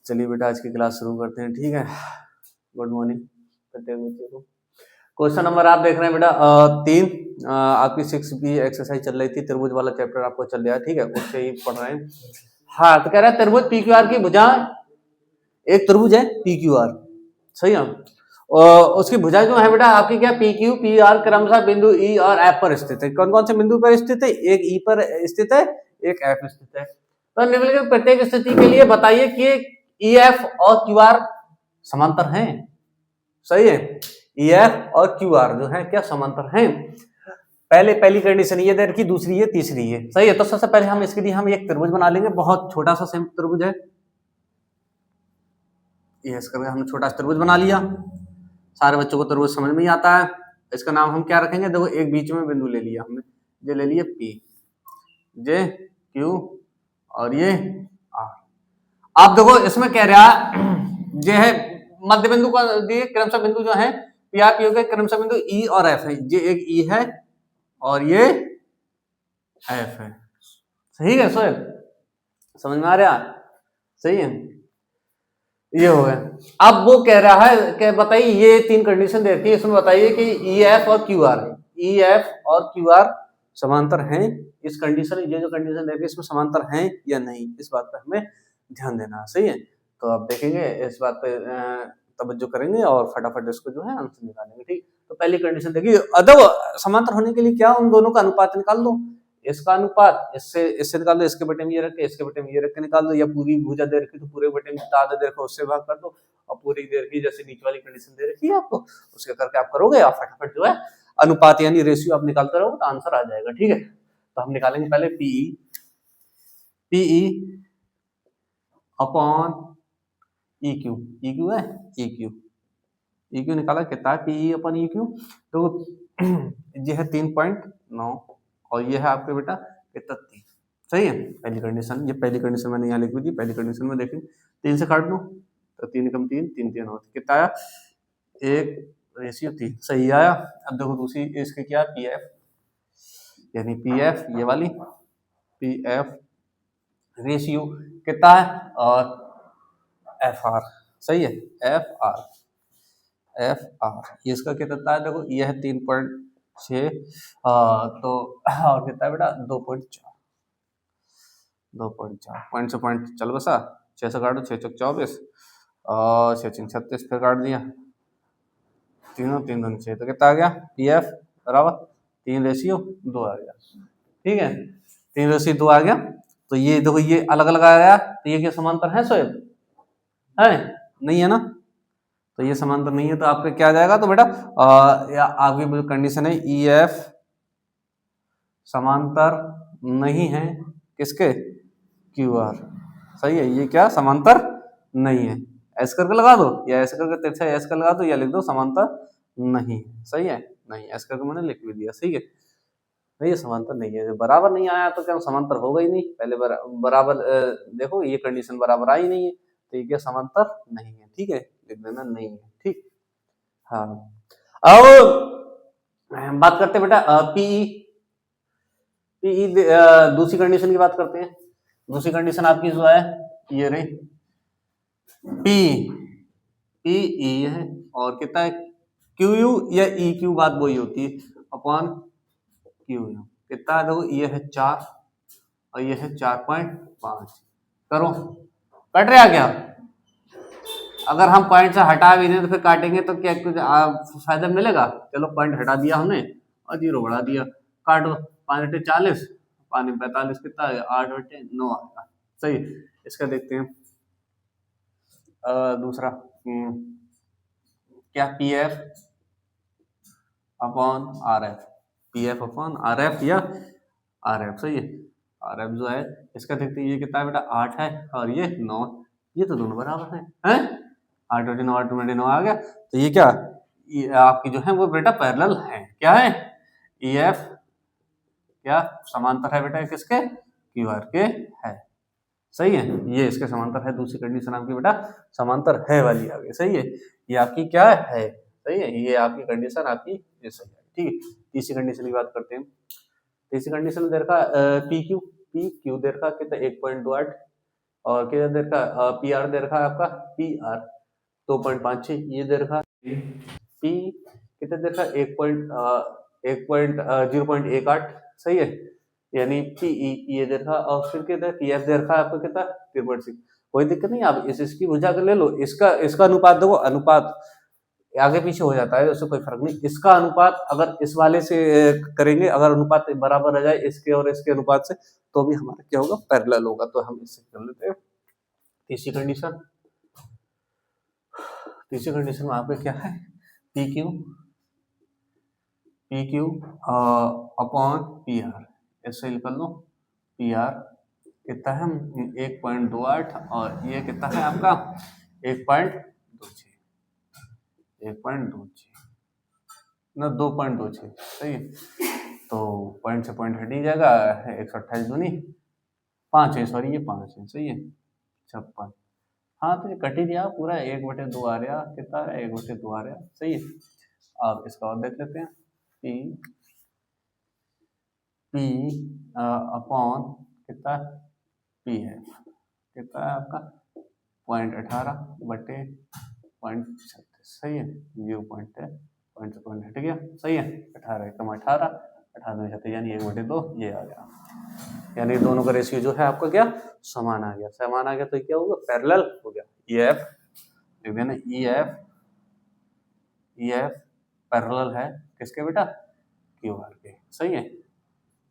चलिए बेटा आज की क्लास शुरू करते हैं। ठीक है, गुड मॉर्निंग प्रत्येक बच्चे को। क्वेश्चन नंबर आप देख रहे हैं बेटा 3। आपकी 6B एक्सरसाइज चल रही थी, त्रिभुज वाला चैप्टर आपको चल रहा है। ठीक है, उससे ही पढ़ रहे हैं। हाँ, तो कह रहा है त्रिभुज PQR की भुजाएं, एक त्रिभुज है PQR, सही है। और उसकी भुजाएं जो है बेटा आपकी क्या PQ PR क्रमशः बिंदु E और F पर स्थित है। कौन कौन से बिंदु पर स्थित है? एक E पर स्थित है, एक F स्थित है। तो निम्नलिखित प्रत्येक स्थिति के लिए बताइए कि EF और QR समांतर हैं। सही है, EF और QR जो है क्या समांतर हैं। पहली कंडीशन ये दे रखी, दूसरी ये, तीसरी ये। सही है, तो सबसे पहले हम इसके लिए हम एक त्रिभुज बना लेंगे, बहुत छोटा सा सेम त्रिभुज है। ये इसका हमने छोटा सा त्रिभुज बना लिया। सारे बच्चों को त्रिभुज समझ में ही आता है। इसका नाम हम क्या रखेंगे? देखो, एक बीच में बिंदु ले लिया हमने, ये ले लिया P, J, Q और ये R। आप देखो इसमें कह रहा ये है मध्य बिंदु का दिए क्रमशः बिंदु जो है PR PQ के क्रमशः बिंदु E और F है। ये एक E है और ये F है। सही है सोहेल, समझ में आ रहा? सही है, ये हो गया। अब वो कह रहा है कि बताइए ये 3 कंडीशन दे रखी है, इसमें बताइए कि EF और QR, EF और QR समांतर हैं। इस कंडीशन, ये जो कंडीशन दे रखी है इसमें समांतर हैं या नहीं, इस बात पर हमें ध्यान देना है। सही है, तो आप देखेंगे इस बात पे तवज्जो करेंगे और फटाफट इसको जो है आंसर निकालेंगे। ठीक, तो पहली कंडीशन देखिए, अदब समांतर होने के लिए क्या, उन दोनों का अनुपात निकाल दो। इसका अनुपात इससे निकाल दो, इसके बटे में ये रख के, इसके बटे में ये रख के निकाल दो, या पूरी भुजा दे रखी तो पूरे बटे में आधा दे रखो उससे भाग कर दो, और पूरी दे रखी जैसे नीचे वाली कंडीशन दे रखी है आपको, उसके करके आप करोगे और फटाफट जो है अनुपात यानी रेशियो आप निकालते रहोगे तो आंसर आ जाएगा। ठीक है, तो हम निकालेंगे पहले PE अपॉन EQ। EQ है, EQ निकाला कितना है? PE अपॉन EQ, तो ये है 3.9 और ये है आपके बेटा कितना? 3। सही है, पहली कंडीशन। ये पहली कंडीशन मैंने यहाँ लिखी थी। पहली कंडीशन में देखिए 3 से काट दो तो 3 कम 3, 3 3 9, कितना आया? 1:3। सही आया। अब देखो दूसरी इसके क्या, PF यानी PF ये वाली PF रेशियो कितना है, और FR। सही है, FR ये इसका कितना है? देखो ये है 3.6 तो और कितना है बेटा? 2.4 पॉइंट से पॉइंट चल बसा। 6 से काटो, 6 चौक 24 और 6 6 36, फिर काट दिया, तीनों 3 2 6, तो कितना आ गया? PF बराबर 3:2 आ गया। ठीक है, 3:2 आ गया। तो ये देखो ये अलग अलग आ गया, तो ये क्या समांतर है सोएब? है नहीं है ना, तो ये समांतर नहीं है, तो आपका क्या आ जाएगा? तो बेटा आपकी कंडीशन है EF समांतर नहीं है किसके? QR। सही है, ये क्या समांतर नहीं है। ऐसे करके लगा दो, या ऐसे करके तिरछा ऐसे कर लगा दो, या लिख दो समांतर नहीं। सही है, नहीं ऐसे करके मैंने लिख भी दिया। सही है, ये समांतर नहीं है। बराबर नहीं आया तो क्या समांतर होगा ही नहीं। पहले बराबर देखो ये कंडीशन बराबर आई नहीं है, तो ये क्या समांतर नहीं है। ठीक है, लिख देना नहीं है। ठीक, हाँ। अब बात करते हैं बेटा PE दूसरी कंडीशन की बात करते हैं। दूसरी कंडीशन आपकी जो है ये रही PE है और कितना है? QU या EQ, बात वही होती है अपॉन QU। कितना है? देखो ये है 4 और ये है 4.5। करो, कट रहा क्या? अगर हम पॉइंट से हटा भी दें तो फिर काटेंगे तो क्या कुछ फायदा मिलेगा? चलो पॉइंट हटा दिया हमने और 0 बढ़ा दिया, काटो। 5 × 40, 5 × 45 कितना है? 8/9 आएगा। सही, इसका देखते हैं दूसरा क्या? PF अपॉन RF या RF। सही है, RF जो है इसका देखते हैं, ये कितना है बेटा? 8 है और ये 9, ये तो दोनों बराबर हैं। 8/9 8/9 आ गया, तो ये क्या? ये आपकी जो है वो बेटा पैरेलल है। क्या है? EF क्या समांतर है बेटा किसके? QR के है। सही है, ये इसके समांतर है। दूसरी कंडीशन आपकी बेटा समांतर है वाली आ गई। सही है, ये आपकी क्या है? सही है, ये आपकी कंडीशन आपकी ये सही है। ठीक है, तीसरी कंडीशन की बात करते हैं। तीसरी कंडीशन दे रखा PQ दे रखा कितना? 1.28 और क्या दे रखा है, पी आर दे रखा है आपका, पी आर 2.56 ये दे रखा है, पी कितना दे रखा है, 0.18 सही है, यानी पीई ये दे रखा है, और फिर कितना पी एफ दे रखा है आपको कितना 3.6। कोई दिक्कत नहीं, आप इसकी भुजा कर ले लो, इसका इसका अनुपात देखो, अनुपात आगे पीछे हो जाता है, उससे कोई फर्क नहीं। इसका अनुपात अगर इस वाले से करेंगे, अगर अनुपात बराबर आ जाए इसके और इसके अनुपात से, तो भी हमारा क्या होगा, पैरेलल होगा। तो हम इससे कर लेते हैं तीसरी कंडीशन। तीसरी कंडीशन में आपका क्या है, P Q upon P R, ऐसे ही कर लो, पी आर कितना है 1.28 और ये कितना है आपका 1.26, 1.26 ना 2.26 सही है। तो पॉइंट से पॉइंट हट ही जाएगा, 128 दूनी 5 है, सॉरी ये 5 है सही है, 56। हाँ तो ये कट ही दिया पूरा, 1/2 आ रहा, कितना है 1/2 आ रहा सही है। अब इसका और देख लेते हैं, पी पी अपॉन कितना पी है, कितना है आपका 0.18/0.36 सही है, 0 पॉइंट से पॉइंट हट गया सही है, 18 कम 18 18 यानी 1/2 ये आ गया, यानी दोनों का रेशियो जो है आपका क्या समान आ गया, समान आ गया तो क्या होगा पैरेलल हो गया। ई एफ लिख देना, ई एफ पैरेलल है किसके बेटा, क्यू आर के सही है।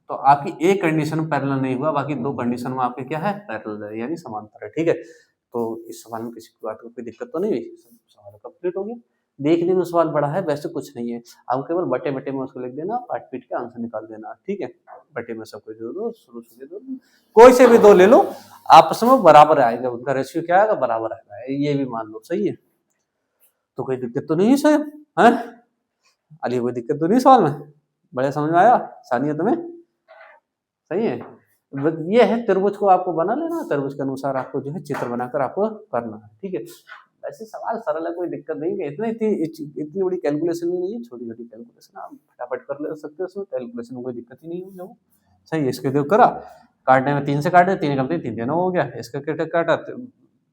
तो आपकी एक कंडीशन पैरेलल नहीं हुआ, बाकी दो कंडीशन में आपके क्या है पैरेलल है, यानी समांतर है, ठीक है। तो इस सवाल में किसी बात को कोई दिक्कत तो नहीं हुई, सवाल कंप्लीट हो गया। देखने में सवाल बड़ा है, वैसे कुछ नहीं है, आप केवल बटे बटे में उसको लिख देना, पार्ट पीट के आंसर निकाल देना, ठीक है। बटे में सब कुछ दे दो, शुरू से दे दो, कोई से भी दो ले लो, आपस में बराबर आएगा, उनका रेशियो क्या आएगा बराबर आएगा, ये भी मान लो सही है। तो कोई दिक्कत तो नहीं है सर, है अली, कोई दिक्कत तो नहीं सवाल में, बड़े समझ में आया सानिया तुम्हें, सही है। ये है त्रिभुज को आपको बना लेना, त्रिभुज के अनुसार आपको जो है चित्र बनाकर आपको करना है, ठीक है। वैसे सवाल सरल है, कोई दिक्कत नहीं है, इतनी बड़ी कैलकुलेशन भी नहीं है, छोटी छोटी कैलकुलेशन आप फटाफट कर ले सकते हो, उसमें कैलकुलेशन में कोई दिक्कत ही नहीं है। सही है, इसके देखो करा, काटने में 3 से काटे, 3 कम 3 देना हो गया, इसका क्या काटा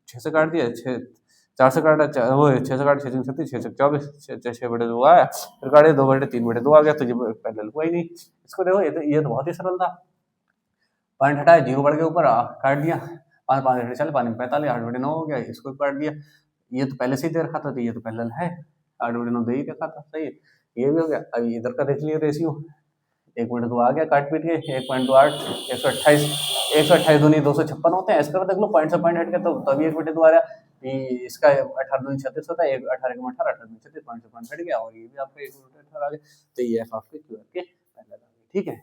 6 से काट दिया, 4 से काटा वो 6 से काट 6 36 6 24 6/2 आया, फिर काटे 2/3/2 आ गया, तो ये पैरेलल हुआ ही नहीं। इसको देखो ये तो बहुत ही सरल था, पॉइंट हटाया, 0 बढ़ के ऊपर काट दिया, 5 5 चले, 5 45 8/9 हो गया, इसको काट दिया, ये तो पहले से ही दे रखा था, तो ये तो पैरेलल है, 8/9 दे ही रखा था सही है, ये भी हो गया। अब इधर का देख लिया रेशियो, 1/2 आ गया काट पीट के, 1.28 128 दूनी 256 होते हैं, इसका देख लो पॉइंट से पॉइंट हट गया, तो तभी 1/2 आ रहा, इसका 18 दूनी 36 होता है, 18 कम 18 18 दूनी 36 पॉइंट से पॉइंट हट गया, और ये भी आपका 1/2 आ गया, तो ये एफ आपके क्यू आर के पैरेलल आ गए, ठीक है।